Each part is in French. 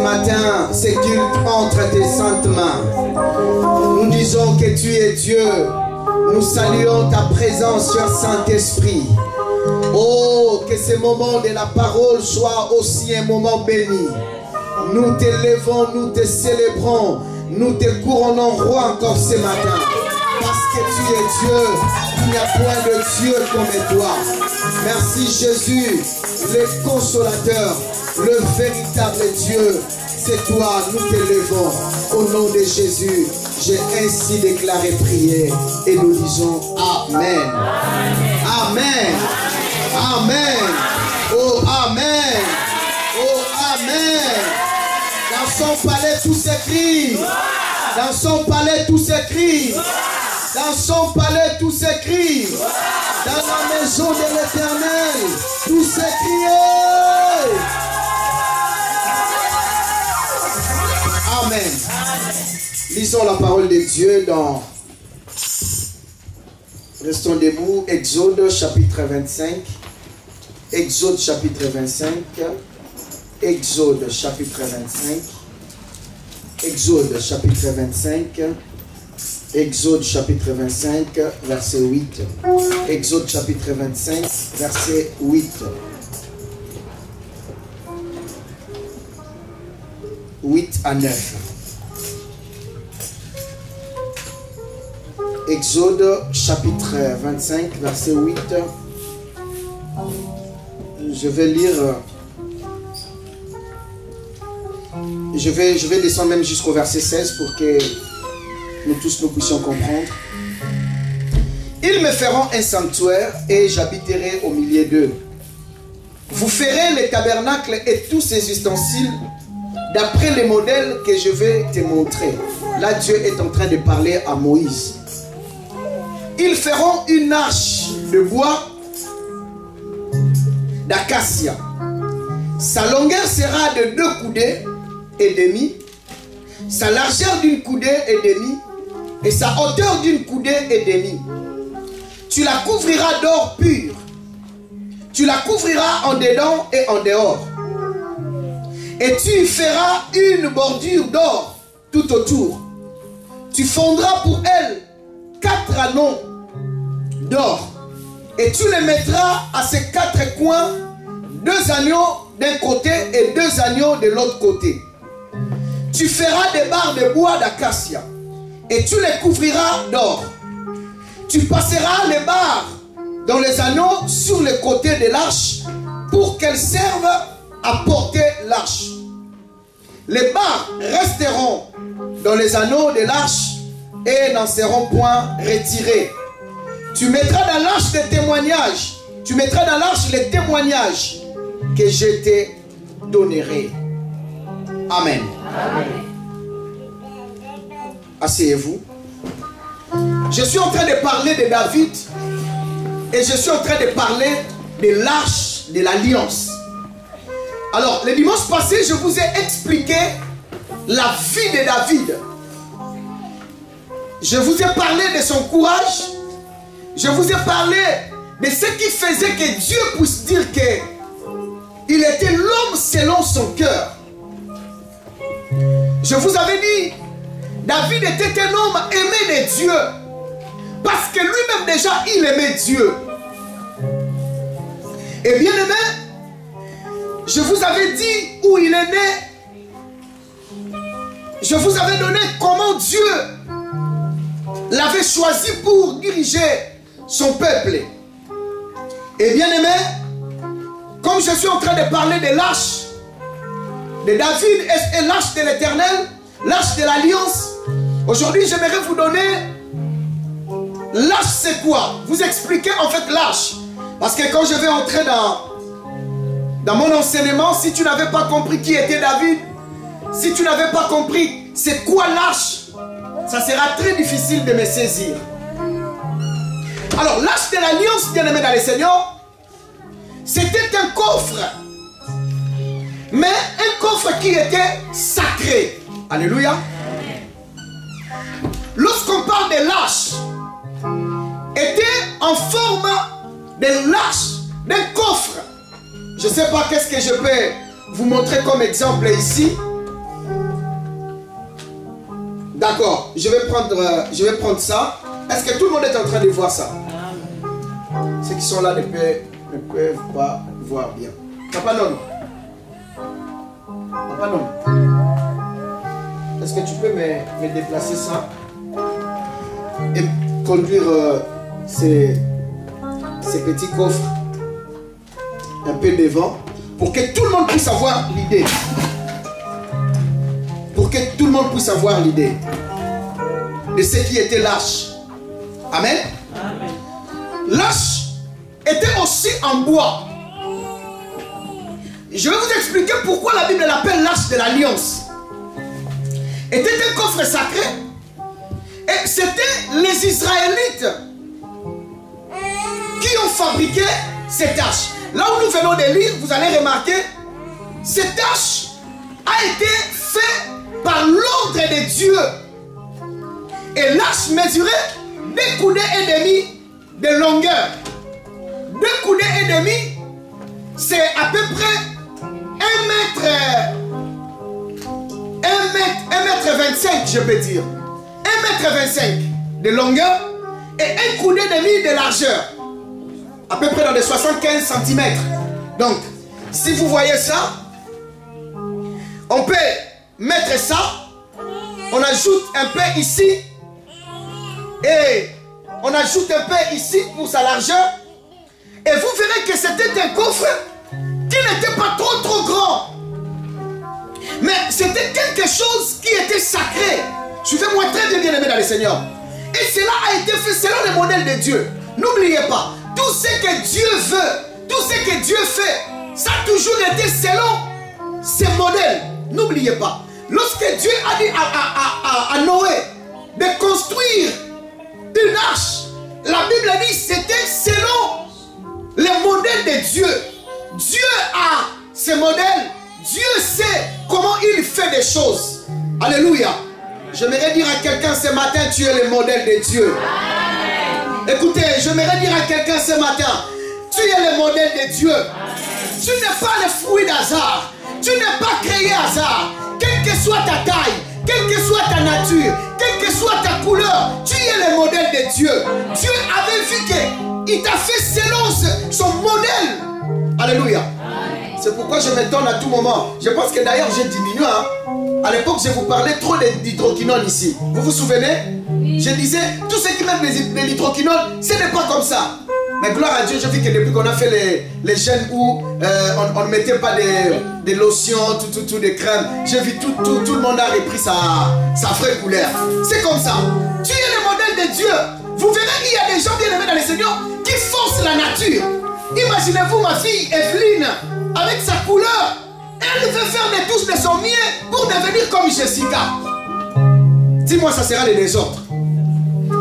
matin, ces cultes entre tes saintes mains. Nous disons que tu es Dieu. Nous saluons ta présence, cher Saint-Esprit. Oh, que ce moment de la parole soit aussi un moment béni. Nous t'élevons, nous te célébrons, nous te couronnons roi encore ce matin. Parce que tu es Dieu, il n'y a point de Dieu comme toi. Merci Jésus, le consolateur, le véritable Dieu. C'est toi, nous t'élevons. Au nom de Jésus, j'ai ainsi déclaré prier et nous disons Amen. Amen. Amen. Oh Amen. Oh Amen. Dans son palais tout s'écrit. Dans son palais tout s'écrit. Dans son palais tout s'écrit. Dans la maison de l'Éternel tout s'écrit. Amen. Lisons la parole de Dieu dans, restons debout, Exode chapitre 25. Exode chapitre 25. Exode chapitre 25. Exode chapitre 25. Exode chapitre 25, verset 8. Exode chapitre 25, verset 8. 8 à 9. Exode chapitre 25, verset 8. Je vais lire. Je vais descendre même jusqu'au verset 16 pour que nous tous nous puissions comprendre. Ils me feront un sanctuaire et j'habiterai au milieu d'eux. Vous ferez les tabernacles et tous ces ustensiles d'après les modèles que je vais te montrer. Là, Dieu est en train de parler à Moïse. Ils feront une arche de bois d'acacia. Sa longueur sera de 2 coudées et demi, sa largeur d'une coudée et demi, et sa hauteur d'une coudée et demi. Tu la couvriras d'or pur. Tu la couvriras en dedans et en dehors. Et tu y feras une bordure d'or tout autour. Tu fondras pour elle 4 anneaux d'or. Et tu les mettras à ces 4 coins, 2 agneaux d'un côté et 2 agneaux de l'autre côté. Tu feras des barres de bois d'acacia et tu les couvriras d'or. Tu passeras les barres dans les anneaux sur les côtés de l'arche pour qu'elles servent à porter l'arche. Les barres resteront dans les anneaux de l'arche et n'en seront point retirées. Tu mettras dans l'arche des témoignages. Tu mettras dans l'arche les témoignages que je te donnerai. Amen. Amen. Asseyez-vous. Je suis en train de parler de David et je suis en train de parler de l'arche de l'alliance. Alors, le dimanche passé, je vous ai expliqué la vie de David. Je vous ai parlé de son courage. Je vous ai parlé de ce qui faisait que Dieu puisse dire qu'il était l'homme selon son cœur. Je vous avais dit, David était un homme aimé de Dieu. Parce que lui-même déjà, il aimait Dieu. Et bien aimé, je vous avais dit où il est né. Je vous avais donné comment Dieu l'avait choisi pour diriger son peuple. Et bien aimé, comme je suis en train de parler de l'arche de David et l'arche de l'Éternel, l'arche de l'Alliance, aujourd'hui j'aimerais vous donner l'arche c'est quoi? Vous expliquer en fait l'arche. Parce que quand je vais entrer dans mon enseignement, si tu n'avais pas compris qui était David, si tu n'avais pas compris c'est quoi l'arche, ça sera très difficile de me saisir. Alors l'arche de l'Alliance, bien aimé dans le Seigneur, c'était un coffre. Mais un coffre qui était sacré. Alléluia. Lorsqu'on parle de l'arche, était en forme de l'arche, d'un coffre. Je ne sais pas qu'est-ce que je peux vous montrer comme exemple ici. D'accord, je vais prendre ça. Est-ce que tout le monde est en train de voir ça? Ceux qui sont là ne peuvent pas voir bien. Papa non. Papa non. Est-ce que tu peux me déplacer ça et conduire ces petits coffres un peu devant pour que tout le monde puisse avoir l'idée. Pour que tout le monde puisse avoir l'idée de ce qui était lâche. Amen. Amen. Lâche était aussi en bois. Je vais vous expliquer pourquoi la Bible l'appelle l'arche de l'alliance. Était un coffre sacré. Et c'était les Israélites qui ont fabriqué cette arche. Là où nous venons de lire, vous allez remarquer, cette arche a été faite par l'ordre de Dieu. Et l'arche mesurait 2 coudées et demi de longueur. 2 coudées et demi, c'est à peu près 1 mètre 25, je peux dire. 1 mètre 25 de longueur et 1 coudée et demi de largeur. À peu près dans les 75 cm. Donc, si vous voyez ça, on peut mettre ça, on ajoute un peu ici, et on ajoute un peu ici pour sa largeur, et vous verrez que c'était un coffre qui n'était pas trop grand, mais c'était quelque chose qui était sacré. Suivez-moi très bien aimé dans le Seigneur. Et cela a été fait selon le modèle de Dieu. N'oubliez pas, tout ce que Dieu veut, tout ce que Dieu fait, ça a toujours été selon ses modèles. N'oubliez pas, lorsque Dieu a dit à Noé de construire une arche, la Bible dit que c'était selon les modèles de Dieu. Dieu a ses modèles, Dieu sait comment il fait des choses. Alléluia. J'aimerais dire à quelqu'un ce matin, tu es le modèle de Dieu. Écoutez, j'aimerais dire à quelqu'un ce matin, tu es le modèle de Dieu. Tu n'es pas le fruit d'hasard. Tu n'es pas créé hasard. Quelle que soit ta taille, quelle que soit ta nature, quelle que soit ta couleur, tu es le modèle de Dieu. Dieu avait vu qu'il t'a fait selon son modèle. Alléluia. C'est pourquoi je m'étonne à tout moment. Je pense que d'ailleurs j'ai diminué. À l'époque, je vous parlais trop d'hydroquinone ici. Vous vous souvenez? Je disais, tous ceux qui mettent de l'hydroquinone, ce n'est pas comme ça. Mais gloire à Dieu, je vis que depuis qu'on a fait les gènes où on ne mettait pas des lotions, tout des crèmes, j'ai vu tout le monde a repris sa vraie couleur. C'est comme ça. Tu es le modèle de Dieu. Vous verrez, il y a des gens bien aimés dans le Seigneur qui forcent la nature. Imaginez-vous ma fille Evelyne, avec sa couleur, elle veut faire des touches de son mieux pour devenir comme Jessica. Dis-moi, ça sera le désordre.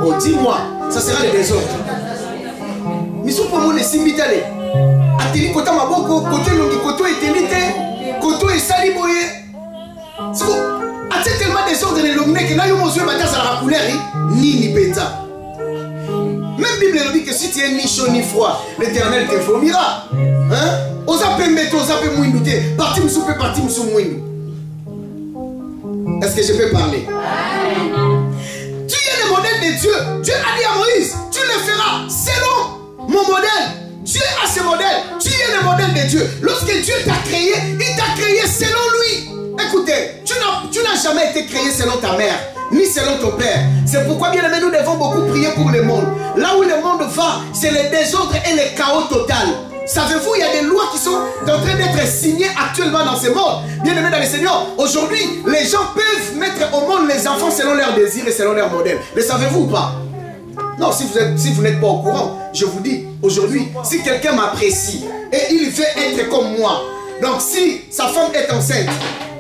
Oh, dis-moi, ça sera le désordre. Mais si pour moi, les simbitales, ateli kota maboko, côté longi, côté ételité, côté saliboye. C'est tellement désordre de l'omné que là, il y a un monsieur qui a la couleur, ni bêta. Même Bible nous dit que si tu es ni chaud ni froid, l'Éternel te vomira. Hein? Osa pembeto, osa pe mouindouté. Parti msou pe parti msou mouindou. Est-ce que je peux parler? Tu es le modèle de Dieu. Dieu a dit à Moïse, tu le feras selon mon modèle. Dieu a ce modèle. Tu es le modèle de Dieu. Lorsque Dieu t'a créé, il t'a créé selon lui. Écoutez, tu n'as jamais été créé selon ta mère, ni selon ton père. C'est pourquoi, bien aimé, nous devons beaucoup prier pour le monde. Là où le monde va, c'est le désordre et le chaos total. Savez-vous, il y a des lois qui sont en train d'être signées actuellement dans ce monde. Bien aimé dans le Seigneur, aujourd'hui, les gens peuvent mettre au monde les enfants selon leurs désirs et selon leur modèle. Le savez-vous ou pas? Non, si vous n'êtes pas au courant, je vous dis, aujourd'hui, si quelqu'un m'apprécie et il veut être comme moi, donc si sa femme est enceinte,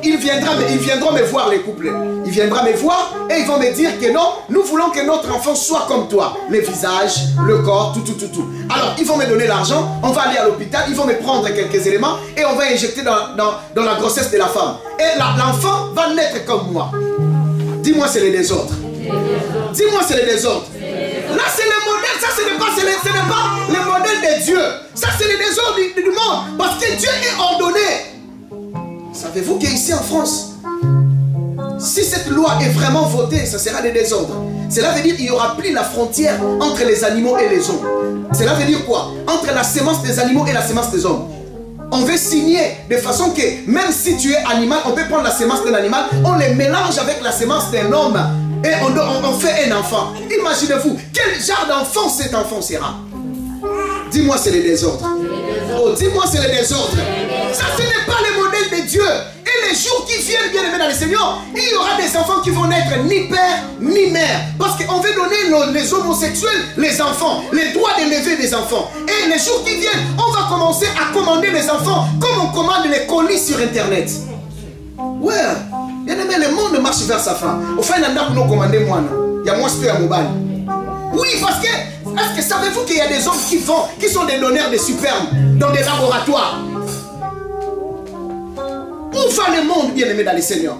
ils viendront me voir, les couples. Ils viendront me voir et ils vont me dire que non, nous voulons que notre enfant soit comme toi. Le visage, le corps, tout. Alors, ils vont me donner l'argent, on va aller à l'hôpital, ils vont me prendre quelques éléments et on va injecter dans la grossesse de la femme. Et l'enfant va naître comme moi. Dis-moi, c'est le désordre. Dis-moi, c'est le désordre. Là, c'est le modèle, ça, ce n'est pas le modèle de Dieu. Ça, c'est le désordre du monde. Parce que Dieu est ordonné. Savez-vous qu'ici en France, si cette loi est vraiment votée, ça sera des désordres. Cela veut dire qu'il n'y aura plus la frontière entre les animaux et les hommes. Cela veut dire quoi? Entre la sémence des animaux et la sémence des hommes. On veut signer de façon que même si tu es animal, on peut prendre la sémence d'un animal, on les mélange avec la sémence d'un homme et on fait un enfant. Imaginez-vous, quel genre d'enfant cet enfant sera? Dis-moi, c'est le désordre. Oh, dis-moi, c'est le désordre. Ça, ce n'est pas le modèle de Dieu. Et les jours qui viennent, bien aimés dans le Seigneur, il y aura des enfants qui vont naître ni père ni mère. Parce qu'on veut donner les homosexuels, les enfants, les droits d'élever des enfants. Et les jours qui viennent, on va commencer à commander les enfants comme on commande les colis sur Internet. Ouais, bien aimé, le monde marche vers sa fin. Au fin d'un an, nous commandons moi. Il y a moi, je peux à mobile. Oui, parce que, est-ce que savez-vous qu'il y a des hommes qui sont des donneurs de sperme dans des laboratoires? Où va le monde, bien aimé dans le Seigneur?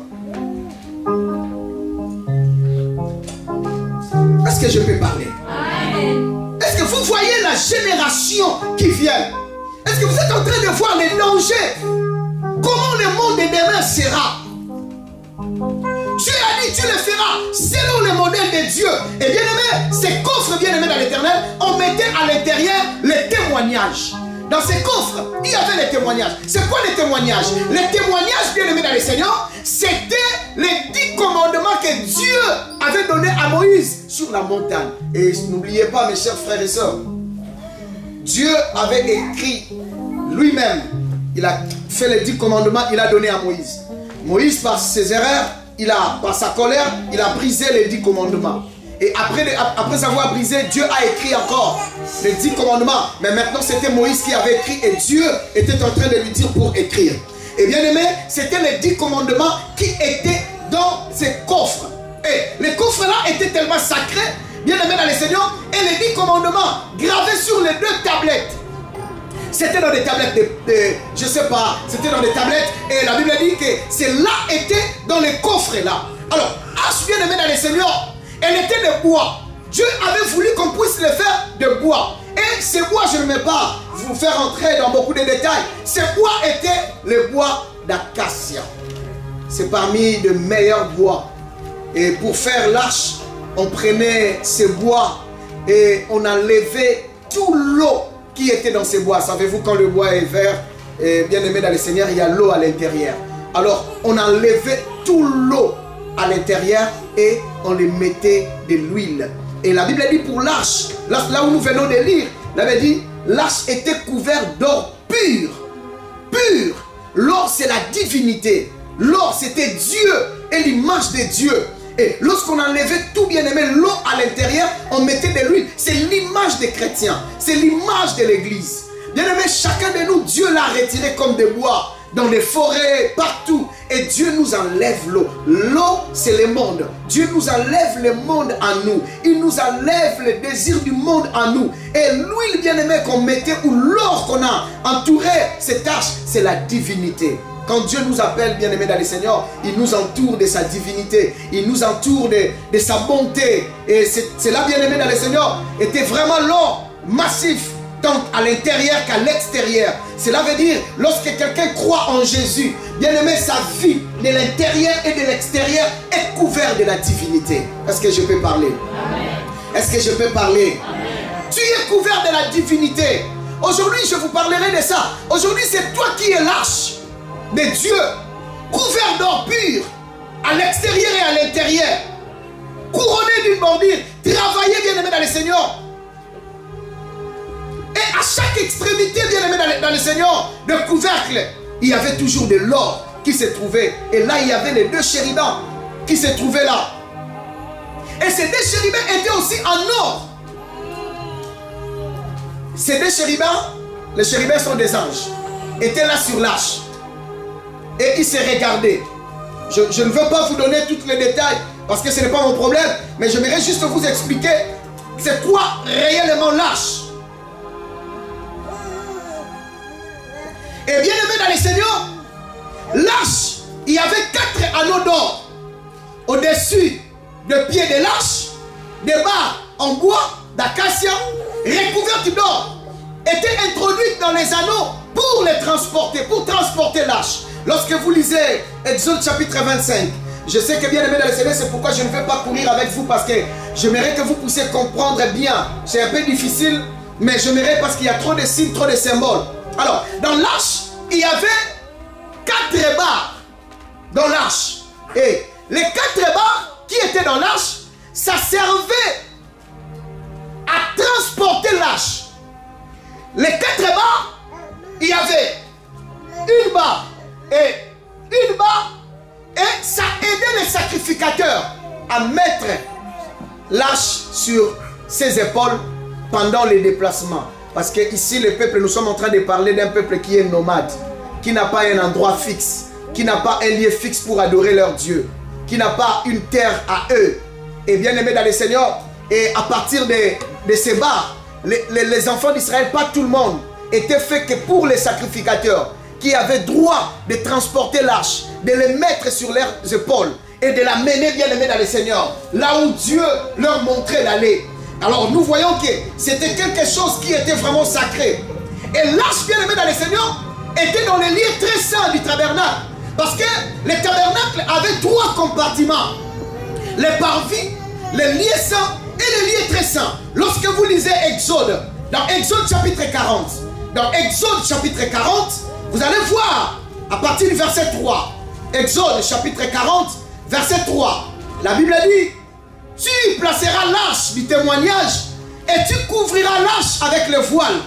Est-ce que je peux parler? Est-ce que vous voyez la génération qui vient? Est-ce que vous êtes en train de voir les dangers? Comment le monde de demain sera? Dieu a dit, tu le feras selon le modèle de Dieu. Et bien aimé, ces coffres bien aimés dans l'éternel, on mettait à l'intérieur les témoignages. Dans ces coffres, il y avait les témoignages. C'est quoi les témoignages? Les témoignages bien aimés dans le Seigneur, c'était les 10 commandements que Dieu avait donnés à Moïse sur la montagne. Et n'oubliez pas, mes chers frères et sœurs, Dieu avait écrit lui-même. Il a fait les 10 commandements, il a donné à Moïse. Moïse, par ses erreurs, par sa colère, il a brisé les 10 commandements. Et après avoir brisé, Dieu a écrit encore les 10 commandements. Mais maintenant, c'était Moïse qui avait écrit et Dieu était en train de lui dire pour écrire. Et bien aimé, c'était les 10 commandements qui étaient dans ces coffres. Et les coffres-là étaient tellement sacrés, bien aimé dans le Seigneur, et les 10 commandements gravés sur les 2 tablettes. C'était dans des tablettes je sais pas, c'était dans des tablettes. Et la Bible dit que cela était dans les coffres là. Alors, H bien aimé dans le Seigneur, elle était de bois. Dieu avait voulu qu'on puisse le faire de bois. Et ces bois, je ne vais pas vous faire entrer dans beaucoup de détails. Ces bois étaient le bois d'acacia. C'est parmi les meilleurs bois. Et pour faire l'arche, on prenait ces bois et on enlevait tout l'eau qui était dans ces bois. Savez-vous, quand le bois est vert, bien aimé dans le Seigneur, il y a l'eau à l'intérieur. Alors, on enlevait tout l'eau à l'intérieur et on les mettait de l'huile. Et la Bible dit pour l'arche, là où nous venons de lire, la Bible dit, l'arche était couverte d'or pur. Pur. L'or, c'est la divinité. L'or, c'était Dieu et l'image de Dieu. Et lorsqu'on enlevait tout bien aimé, l'eau à l'intérieur, on mettait de l'huile. C'est l'image des chrétiens. C'est l'image de l'église. Bien aimé, chacun de nous, Dieu l'a retiré comme des bois, dans les forêts, partout. Et Dieu nous enlève l'eau. L'eau, c'est le monde. Dieu nous enlève le monde en nous. Il nous enlève le désir du monde en nous. Et l'huile bien aimé qu'on mettait, ou l'or qu'on a entouré cette tâche, c'est la divinité. Quand Dieu nous appelle, bien-aimés dans le Seigneur, il nous entoure de sa divinité. Il nous entoure de sa bonté. Et c'est là, bien-aimés dans le Seigneur, était vraiment l'or massif, tant à l'intérieur qu'à l'extérieur. Cela veut dire, lorsque quelqu'un croit en Jésus, bien-aimé, sa vie de l'intérieur et de l'extérieur est couverte de la divinité. Est-ce que je peux parler? Est-ce que je peux parler? Amen. Tu es couvert de la divinité. Aujourd'hui, je vous parlerai de ça. Aujourd'hui, c'est toi qui es l'arche de Dieu, couvert d'or pur, à l'extérieur et à l'intérieur, couronné d'une bordure, travaillé bien aimé dans le Seigneur. Et à chaque extrémité bien aimé dans le Seigneur, de couvercle, il y avait toujours de l'or qui se trouvait. Et là, il y avait les 2 chérubins qui se trouvaient là. Et ces 2 chérubins étaient aussi en or. Ces 2 chérubins, les chérubins sont des anges, étaient là sur l'arche. Et ils se regardaient. Je ne veux pas vous donner tous les détails parce que ce n'est pas mon problème, mais j'aimerais juste vous expliquer c'est quoi réellement l'arche. Et bien aimé dans le Seigneur, l'arche, il y avait 4 anneaux d'or au-dessus des pieds de l'arche, des barres en bois d'acacia recouvertes d'or étaient introduites dans les anneaux pour les transporter, pour transporter l'arche. Lorsque vous lisez Exode chapitre 25, Je sais que bien aimé dans le Seigneur, c'est pourquoi je ne vais pas courir avec vous parce que j'aimerais que vous puissiez comprendre bien. C'est un peu difficile, mais j'aimerais parce qu'il y a trop de signes, trop de symboles. Alors, dans l'arche, il y avait 4 barres dans l'arche. Et les 4 barres qui étaient dans l'arche, ça servait à transporter l'arche. Les 4 barres, il y avait une barre et une barre, et ça aidait les sacrificateurs à mettre l'arche sur ses épaules pendant les déplacements. Parce que ici, le peuple, nous sommes en train de parler d'un peuple qui est nomade, qui n'a pas un endroit fixe, qui n'a pas un lieu fixe pour adorer leur Dieu, qui n'a pas une terre à eux. Et bien aimé dans le Seigneur, et à partir de ces barres, les enfants d'Israël, pas tout le monde, était fait que pour les sacrificateurs qui avaient droit de transporter l'arche, de les mettre sur leurs épaules et de la mener bien aimé dans le Seigneur, là où Dieu leur montrait d'aller. Alors nous voyons que c'était quelque chose qui était vraiment sacré. Et l'arche bien aimé dans le Seigneur était dans les lieux très saints du tabernacle. Parce que le tabernacle avait 3 compartiments. Les parvis, les lieux saints et les lieux très saints. Lorsque vous lisez Exode, dans Exode chapitre 40, dans Exode chapitre 40, vous allez voir à partir du verset 3. Exode chapitre 40, verset 3. La Bible dit: tu placeras l'arche du témoignage et tu couvriras l'arche avec le voile.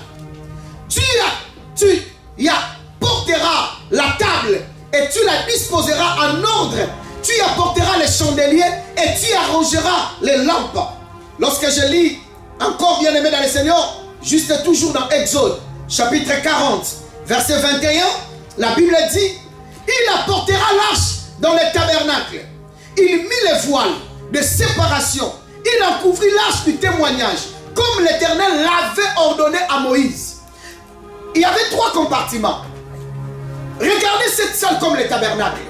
Tu y apporteras la table et tu la disposeras en ordre. Tu y apporteras les chandeliers et tu y arrangeras les lampes. Lorsque je lis encore bien aimé dans le Seigneur, juste toujours dans Exode chapitre 40, verset 21, la Bible dit: il apportera l'arche dans le tabernacle. Il mit les voiles de séparation. Il en couvrit l'arche du témoignage, comme l'Éternel l'avait ordonné à Moïse. Il y avait 3 compartiments. Regardez cette salle comme le tabernacle.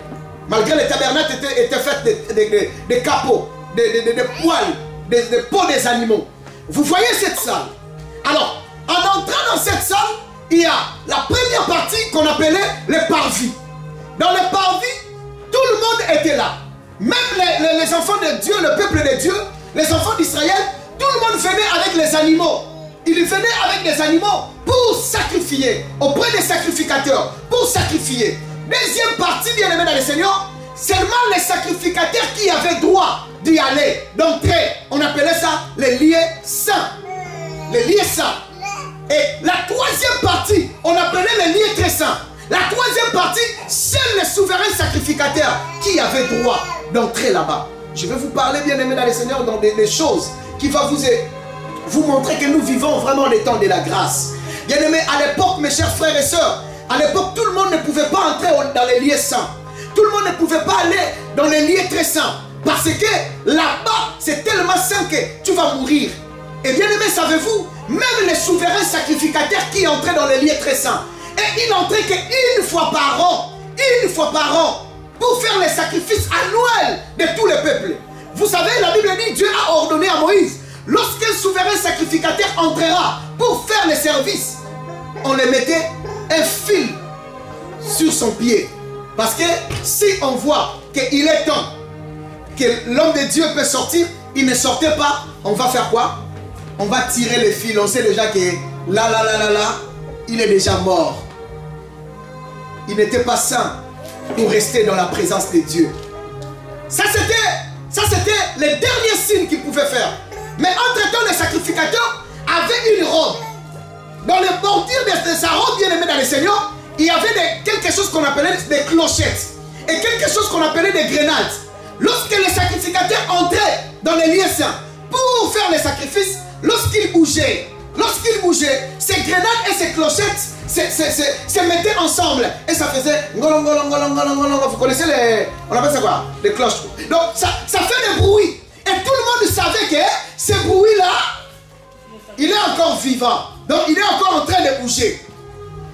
Malgré le tabernacle était fait de capots, de poils, de peaux des animaux. Vous voyez cette salle. Alors, en entrant dans cette salle, il y a la première partie qu'on appelait les parvis. Dans les parvis, tout le monde était là. Même les enfants de Dieu, le peuple de Dieu, les enfants d'Israël, tout le monde venait avec les animaux. Ils venaient avec des animaux pour sacrifier, auprès des sacrificateurs, pour sacrifier. Deuxième partie, bien aimé dans le Seigneur, seulement les sacrificateurs qui avaient droit d'y aller, d'entrer. On appelait ça les lieux saints. Les lieux saints. Et la 3e partie, on appelait les lieux très saints. La 3e partie, seuls les souverains sacrificateurs qui avaient droit d'entrer là-bas. Je vais vous parler, bien aimé dans le Seigneur, dans des choses qui vont vous montrer que nous vivons vraiment les temps de la grâce. Bien aimé, à l'époque, mes chers frères et sœurs, à l'époque, tout le monde ne pouvait pas entrer dans les lieux saints. Tout le monde ne pouvait pas aller dans les lieux très saints. Parce que là-bas, c'est tellement saint que tu vas mourir. Et bien aimé, savez-vous, même les souverains sacrificateurs qui entraient dans les lieux très saints, et ils n'entraient qu'une fois par an, pour faire les sacrifices annuels de tous les peuples. Vous savez, la Bible dit, Dieu a ordonné à Moïse, lorsqu'un souverain sacrificateur entrera pour faire les services, on le mettait un fil sur son pied. Parce que si on voit qu'il est temps que l'homme de Dieu peut sortir, il ne sortait pas, on va faire quoi? On va tirer le fil. On sait déjà que là, il est déjà mort. Il n'était pas saint pour rester dans la présence de Dieu. Ça c'était les derniers signes qu'il pouvait faire. Mais entre-temps, les sacrificateurs avaient une robe. Dans le bordure de sa robe, bien aimé dans le Seigneur, il y avait quelque chose qu'on appelait des clochettes et quelque chose qu'on appelait des grenades. Lorsque les sacrificateurs entraient dans les lieux saints pour faire les sacrifices, lorsqu'ils bougeaient, ces grenades et ces clochettes se mettaient ensemble et ça faisait ngolong, ngolong, ngolong, ngolong, ngolong. Vous connaissez on appelle ça quoi? Les cloches. Donc ça fait des bruits et tout le monde savait que ce bruit-là, il est encore vivant. Donc il est encore en train de bouger.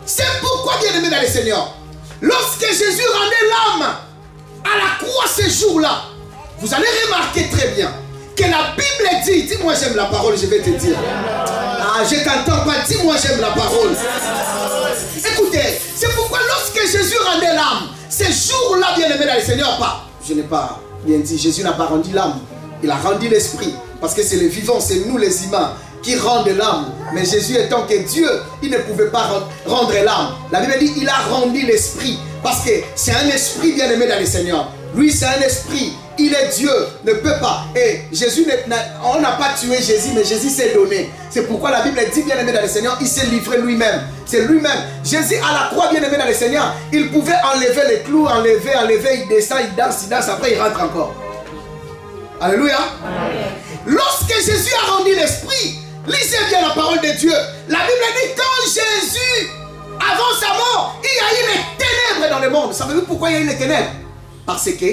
C'est pourquoi, bien aimé dans le Seigneur, lorsque Jésus rendait l'âme à la croix ce jour-là, vous allez remarquer très bien que la Bible dit, dis-moi j'aime la parole, je vais te dire. Ah, je t'entends pas, dis-moi j'aime la parole. Écoutez, c'est pourquoi lorsque Jésus rendait l'âme, ce jour-là, bien aimé dans le Seigneur, je n'ai pas Bien dit, Jésus n'a pas rendu l'âme, il a rendu l'esprit. Parce que c'est le vivant, c'est nous les humains qui rendent l'âme. Mais Jésus étant que Dieu, il ne pouvait pas rendre l'âme. La Bible dit, il a rendu l'esprit. Parce que c'est un esprit bien aimé dans le Seigneur. Lui, c'est un esprit. Il est Dieu, ne peut pas. Et Jésus, on n'a pas tué Jésus, mais Jésus s'est donné. C'est pourquoi la Bible dit, bien aimé dans le Seigneur, il s'est livré lui-même. C'est lui-même. Jésus à la croix, bien aimé dans le Seigneur, il pouvait enlever les clous, enlever, il descend, il danse, après il rentre encore. Alléluia. Amen. Lorsque Jésus a rendu l'esprit, lisez bien la parole de Dieu. La Bible dit, quand Jésus, avant sa mort, il y a eu les ténèbres dans le monde. Savez-vous pourquoi il y a eu les ténèbres? Parce que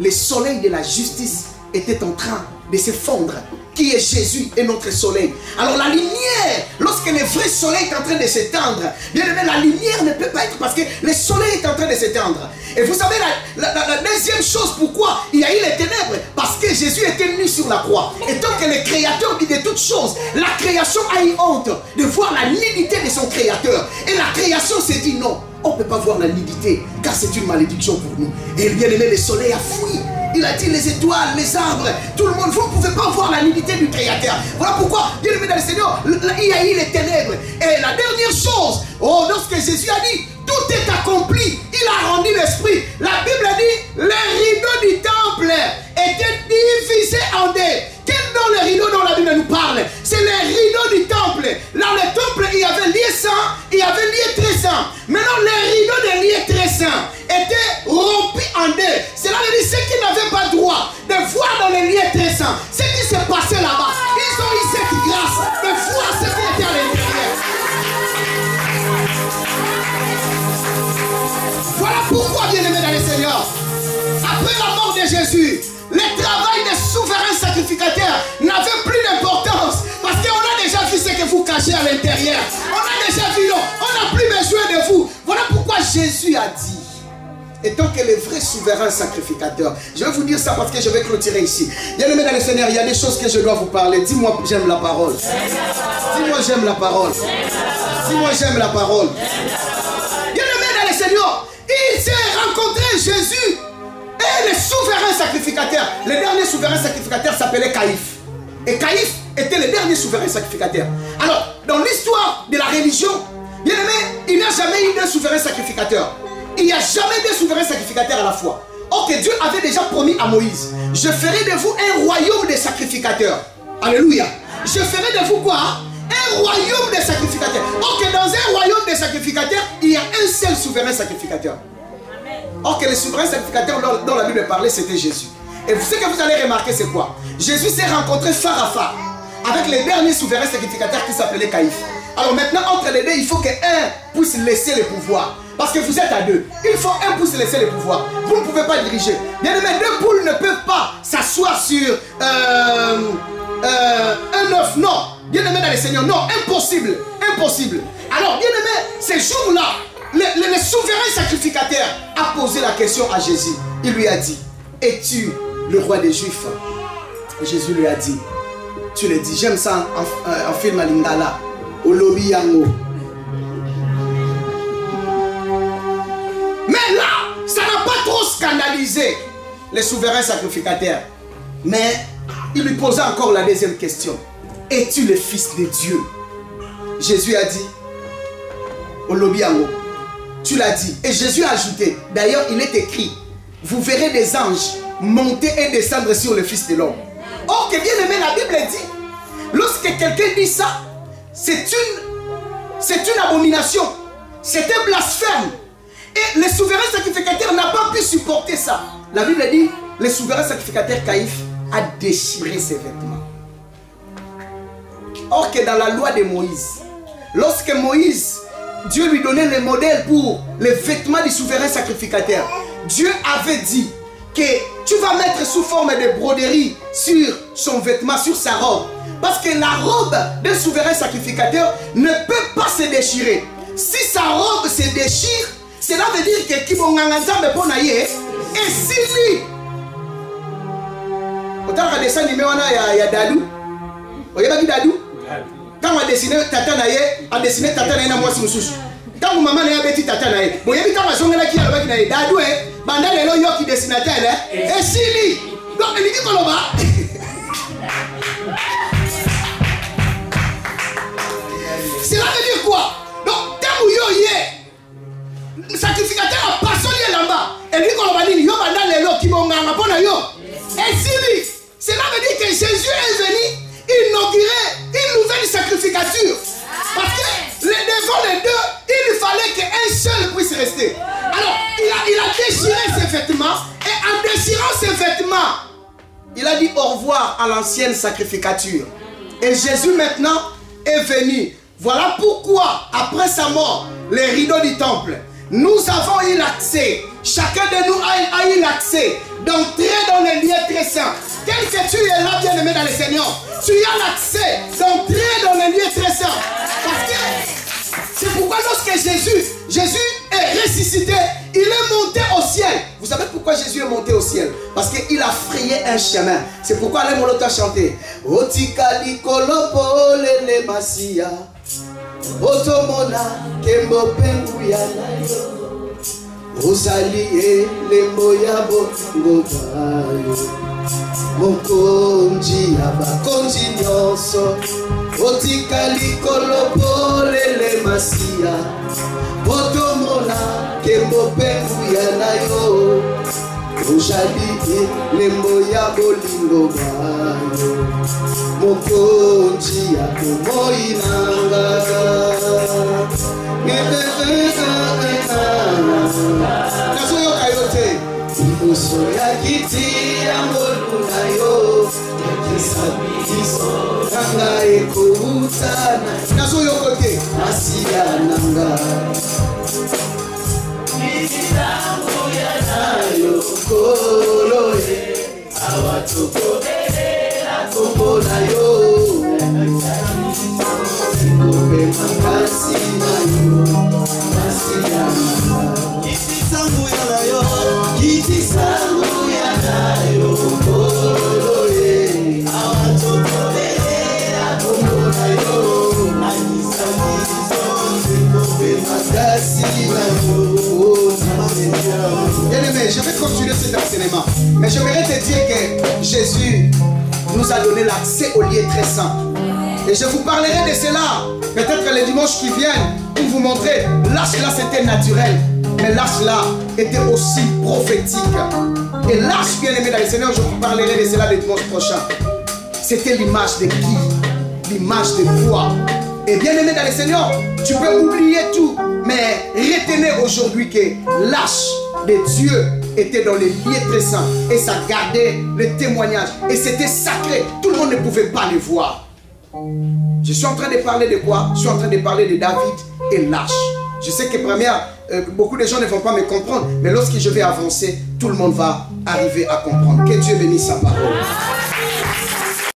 le soleil de la justice était en train de se fondre. Qui est Jésus et notre soleil. Alors la lumière, lorsque le vrai soleil est en train de s'éteindre, bien aimé, la lumière ne peut pas être parce que le soleil est en train de s'éteindre. Et vous savez la deuxième chose, pourquoi il y a eu les ténèbres? Parce que Jésus était nu sur la croix. Et tant que le Créateur dit de toutes choses, la création a eu honte de voir la nudité de son Créateur. Et la création s'est dit non, on ne peut pas voir la nudité, car c'est une malédiction pour nous. Et bien aimé, le soleil a fui. Il a dit les étoiles, les arbres, tout le monde, vous ne pouvez pas voir la nudité du Créateur. Voilà pourquoi, bien aimé dans le Seigneur, il y a eu les ténèbres. Et la dernière chose, lorsque Jésus a dit, tout est accompli, il a rendu l'esprit. La Bible dit, les rideaux du temple étaient divisés en deux. Quel dans les rideaux dont la Bible nous parle? C'est les rideaux du temple. Dans le temple, il y avait lieu saint, il y avait lieu très saint. Maintenant, les rideaux des lieux très saints étaient rompus en deux. Cela veut dire ceux qui n'avaient pas droit de voir dans les lieux très saints ce qui s'est passé là-bas. Ils ont eu cette grâce de voir ce qui était à l'intérieur. Voilà pourquoi, bien-aimés dans le Seigneur, après la mort de Jésus, le travail des souverains sacrificateurs n'avait plus d'importance. Parce qu'on a déjà vu ce que vous cachez à l'intérieur. On a déjà vu, on n'a plus besoin de vous. Voilà pourquoi Jésus a dit, étant que le vrai souverain sacrificateur, je vais vous dire ça parce que je vais clôturer ici. Bien-aimés dans le Seigneur, il y a des choses que je dois vous parler. Dis-moi, j'aime la parole. Dis-moi, j'aime la parole. Dis-moi, j'aime la parole. Bien-aimés dans le Seigneur, il s'est rencontré Jésus et le souverain sacrificateur. Le dernier souverain sacrificateur s'appelait Caïphe. Et Caïphe était le dernier souverain sacrificateur. Alors, dans l'histoire de la religion, bien aimé, il n'y a jamais eu de souverain sacrificateur. Il n'y a jamais de souverain sacrificateur à la fois. Or que Dieu avait déjà promis à Moïse, je ferai de vous un royaume de sacrificateurs. Alléluia. Je ferai de vous quoi? Un royaume de sacrificateurs. Or que dans un royaume de sacrificateurs, il y a un seul souverain sacrificateur. Or que le souverain sacrificateur dont la Bible parlait, c'était Jésus. Et ce que vous allez remarquer, c'est quoi? Jésus s'est rencontré phare à phare avec les derniers souverains sacrificateurs qui s'appelaient Caïphe. Alors maintenant, entre les deux, il faut qu'un puisse laisser le pouvoir. Parce que vous êtes à deux. Il faut un puisse laisser le pouvoir. Vous ne pouvez pas diriger. Bien aimé, deux poules ne peuvent pas s'asseoir sur un œuf. Non. Bien aimé dans le Seigneur, non. Impossible. Impossible. Alors, bien aimé, ces jours-là, le souverain sacrificateur a posé la question à Jésus. Il lui a dit, es-tu le roi des Juifs? Jésus lui a dit, tu le dis. J'aime ça en film à Lingala. Olobi Yango. Mais là, ça n'a pas trop scandalisé les souverains sacrificateurs. Mais il lui posa encore la deuxième question. Es-tu le fils de Dieu? Jésus a dit, Olobi Yango. Tu l'as dit. Et Jésus a ajouté, d'ailleurs il est écrit, vous verrez des anges monter et descendre sur le Fils de l'homme. Or que bien aimé, la Bible dit, lorsque quelqu'un dit ça, c'est une abomination, c'est un blasphème. Et le souverain sacrificateur n'a pas pu supporter ça. La Bible dit, le souverain sacrificateur Caïphe a déchiré ses vêtements. Or que dans la loi de Moïse, lorsque Moïse, Dieu lui donnait le modèle pour les vêtements du souverain sacrificateur, Dieu avait dit que tu vas mettre sous forme de broderie sur son vêtement, sur sa robe. Parce que la robe d'un souverain sacrificateur ne peut pas se déchirer. Si sa robe se déchire, cela veut dire que Kibonganganzambe Ponaye est sili. Autant que dessin numéro 1, il y a Dadou. Vous voyez Dadou? Quand on a dessiné Tata Naye, on a dessiné Tata Naye na moi si nous. Quand maman n'a pas dit Tata Naye, vous voyez quand on a zoné là qui a le Dadou, bandal est là qui dessinateur, et sili. Donc, il dit qu'on va. Cela veut dire quoi? Donc, tant que yo yé, sacrificateur a passé là-bas. Et lui, qu'on va dire, yo va dans les lots qui vont gagner pour yo. Et si lui, cela veut dire que Jésus est venu inaugurer une nouvelle sacrificature. Parce que devant les deux, il fallait qu'un seul puisse rester. Alors, il a déchiré ses vêtements. Et en déchirant ses vêtements, il a dit au revoir à l'ancienne sacrificature. Et Jésus maintenant est venu. Voilà pourquoi, après sa mort, les rideaux du temple, nous avons eu l'accès. Chacun de nous a eu l'accès d'entrer dans les lieux très saints. Tel que tu es là, bien aimé dans le Seigneur, tu as l'accès d'entrer dans les lieux très saints. Parce que c'est pourquoi lorsque Jésus est ressuscité, il est monté au ciel. Vous savez pourquoi Jésus est monté au ciel? Parce qu'il a frayé un chemin. C'est pourquoi les Molotos a chanté Otikali kolopo lele masia Otomona kembo penguya nayo Ozali le moya bongo bayo Mokonji abakonji nyonso Otikali kolopo lele masia Otomona kembo penguya nayo Ozali le moya bolingo bayo Mokonji akomoi nanga Nazo yo kayote Ibuso ya kiti ya mbolu na yo Kisabiso Nanga eko utana Nazo yo kote Asia nanga Nisitangu ya nayo Koloe Awatoko Bele Kombo na yo Kope makasi na yo Asia nanga Kiti sangu ya nayo Kiti sangu ya nayo Koloe Awatoko Bele Kombo na yo Anisabiso Kope makasi na yo Bien-aimé, je vais continuer cet enseignement. Mais j'aimerais te dire que Jésus nous a donné l'accès au lieu très saint. Et je vous parlerai de cela peut-être les dimanches qui viennent pour vous montrer. Là, cela c'était naturel. Mais là, cela était aussi prophétique. Et là, bien-aimé dans le Seigneur, je vous parlerai de cela le dimanche prochain. C'était l'image de qui? L'image de quoi? Et bien-aimé dans le Seigneur, tu peux oublier tout. Mais retenez aujourd'hui que l'arche de Dieu était dans les lieux très saints. Et ça gardait le témoignage. Et c'était sacré. Tout le monde ne pouvait pas le voir. Je suis en train de parler de quoi? Je suis en train de parler de David et l'arche. Je sais que beaucoup de gens ne vont pas me comprendre. Mais lorsque je vais avancer, tout le monde va arriver à comprendre. Que Dieu bénisse sa parole.